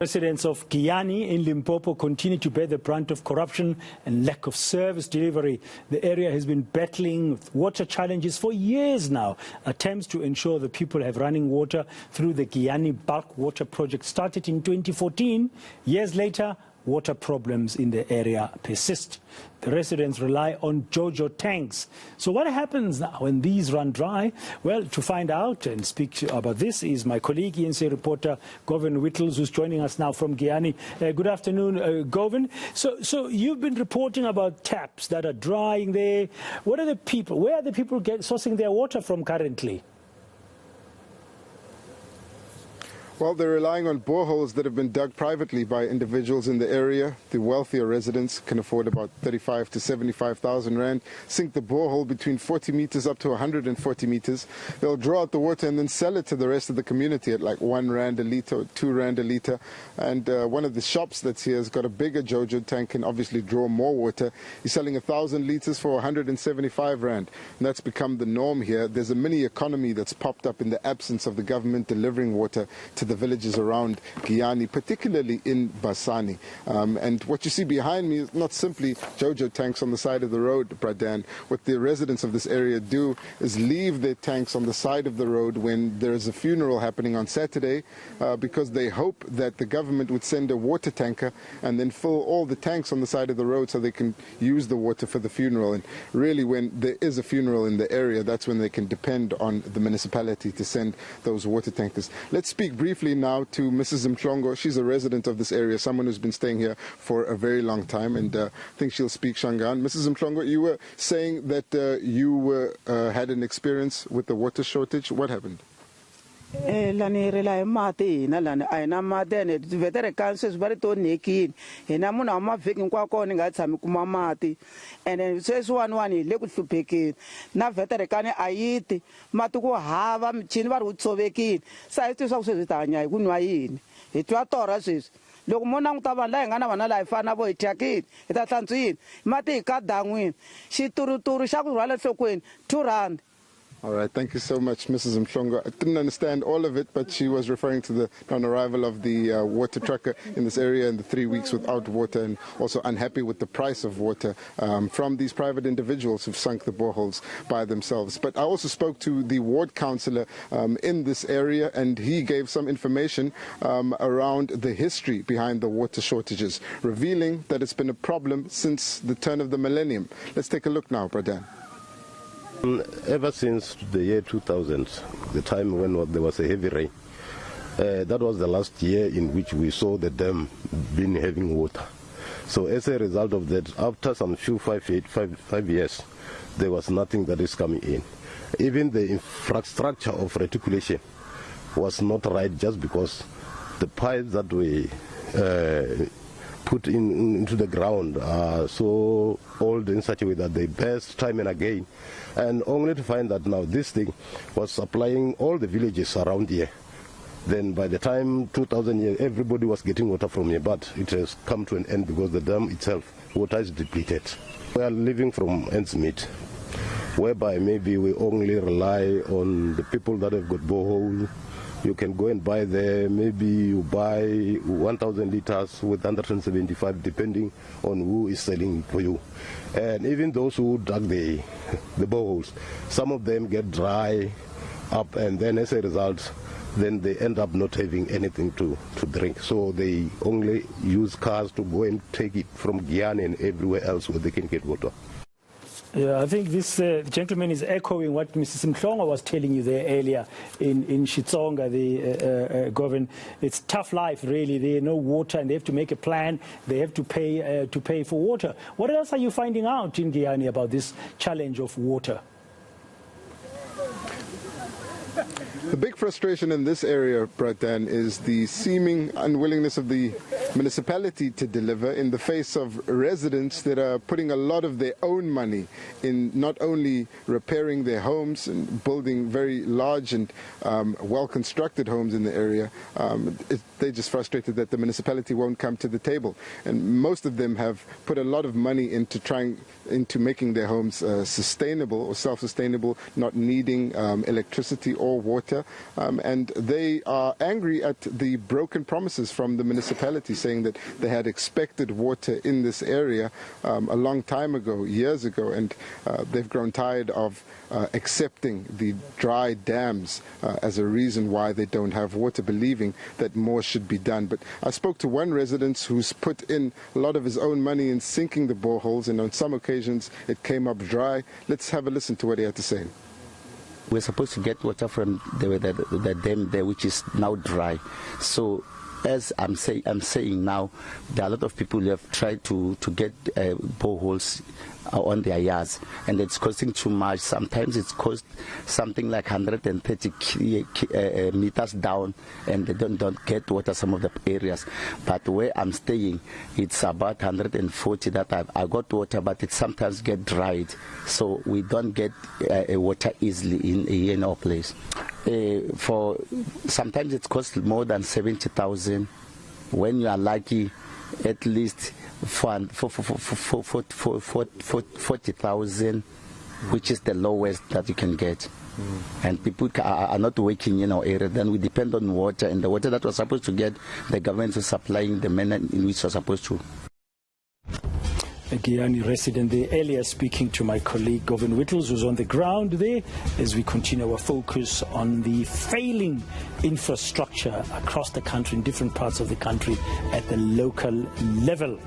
Residents of Giyani in Limpopo continue to bear the brunt of corruption and lack of service delivery. The area has been battling with water challenges for years now. Attempts to ensure the people have running water through the Giyani bulk water project started in 2014. Years later, water problems in the area persist. The residents rely on JoJo tanks. So what happens now when these run dry? Well, to find out and speak about this is my colleague, eNCA reporter Govan Whittles, who's joining us now from Giyani. Good afternoon, Govan. So you've been reporting about taps that are drying there. Where are the people sourcing their water from currently? Well, they're relying on boreholes that have been dug privately by individuals in the area. The wealthier residents can afford about 35 to 75,000 rand, sink the borehole between 40 meters up to 140 meters. They'll draw out the water and then sell it to the rest of the community at like 1 rand a litre or 2 rand a litre. And one of the shops that's here has got a bigger JoJo tank and obviously draw more water. He's selling 1,000 litres for 175 rand. And that's become the norm here. There's a mini economy that's popped up in the absence of the government delivering water to the villages around Giyani, particularly in Basani. And what you see behind me is not simply JoJo tanks on the side of the road, Pradan. What the residents of this area do is leave their tanks on the side of the road when there is a funeral happening on Saturday because they hope that the government would send a water tanker and then fill all the tanks on the side of the road so they can use the water for the funeral. And really, when there is a funeral in the area, that's when they can depend on the municipality to send those water tankers. Let's speak briefly now to Mrs. Mhlongo. She's a resident of this area, someone who's been staying here for a very long time, and I think she'll speak Shangaan. Mrs. Mhlongo, you were saying that you had an experience with the water shortage. What happened? Lani rely mati na lani aina mati ne vetere kanses bari to neki ena muna ma viking kwa ko ni ngatsami kuma mati ene seswani le kuhluphekini na vetere kane ayiti mati ku hava mchini bari utsovekini sayithi sakusezitanya kunwa yini etwa tora sisi loko mona ngutava la ngana vana la ifana vo ityakini itatlantswini mati ka dangwini xituruturu xa ku rhwala nhlokweni 2 rand. All right, thank you so much, Mrs. Mhlongo. I didn't understand all of it, but she was referring to the non-arrival of the water trucker in this area and the 3 weeks without water, and also unhappy with the price of water from these private individuals who've sunk the boreholes by themselves. But I also spoke to the ward councillor in this area, and he gave some information around the history behind the water shortages, revealing that it's been a problem since the turn of the millennium. Let's take a look now, Pradan. Ever since the year 2000, the time when there was a heavy rain, that was the last year in which we saw the dam been having water. So as a result of that, after some five years, there was nothing that is coming in. Even the infrastructure of reticulation was not right, just because the pipes that we put into the ground are so old in such a way that they burst time and again, and only to find that now this thing was supplying all the villages around here. Then by the time 2000, everybody was getting water from here, but it has come to an end because the dam itself, water is depleted. We are living from ends meet, whereby maybe we only rely on the people that have got borehole. You can go and buy there, maybe you buy 1,000 liters with 175, depending on who is selling for you. And even those who dug the boreholes, some of them get dry up, and then as a result, then they end up not having anything to drink. So they only use cars to go and take it from Giyani and everywhere else where they can get water. Yeah, I think this gentleman is echoing what Mrs. Mhlongo was telling you there earlier in Xitsonga, the Govan. It's tough life, really. There's no water, and they have to make a plan. They have to pay for water. What else are you finding out in Giyani about this challenge of water? The big frustration in this area, Pradan, is the seeming unwillingness of the municipality to deliver in the face of residents that are putting a lot of their own money in not only repairing their homes and building very large and well-constructed homes in the area. They're just frustrated that the municipality won't come to the table. And most of them have put a lot of money into making their homes sustainable or self-sustainable, not needing electricity or water. And they are angry at the broken promises from the municipality, saying that they had expected water in this area a long time ago, years ago, and they've grown tired of accepting the dry dams as a reason why they don't have water, believing that more should be done. But I spoke to one resident who's put in a lot of his own money in sinking the boreholes, and on some occasions it came up dry. Let's have a listen to what he had to say. We're supposed to get water from the dam there, which is now dry. So as I'm saying now, there are a lot of people who have tried to get boreholes on their yards, and it's costing too much. Sometimes it's cost something like 130 meters down, and they don't get water some of the areas. But where I'm staying, it's about 140 that I got water, but it sometimes get dried, so we don't get water easily in our place. For sometimes it costs more than 70,000. When you are lucky, at least for 40,000, which is the lowest that you can get. And people are not working in our area. Then we depend on water, and the water that we're supposed to get, the government is supplying the manner in which we're supposed to. A Giyani resident there earlier speaking to my colleague Govan Whittles, who's on the ground there, as we continue our focus on the failing infrastructure across the country, in different parts of the country, at the local level.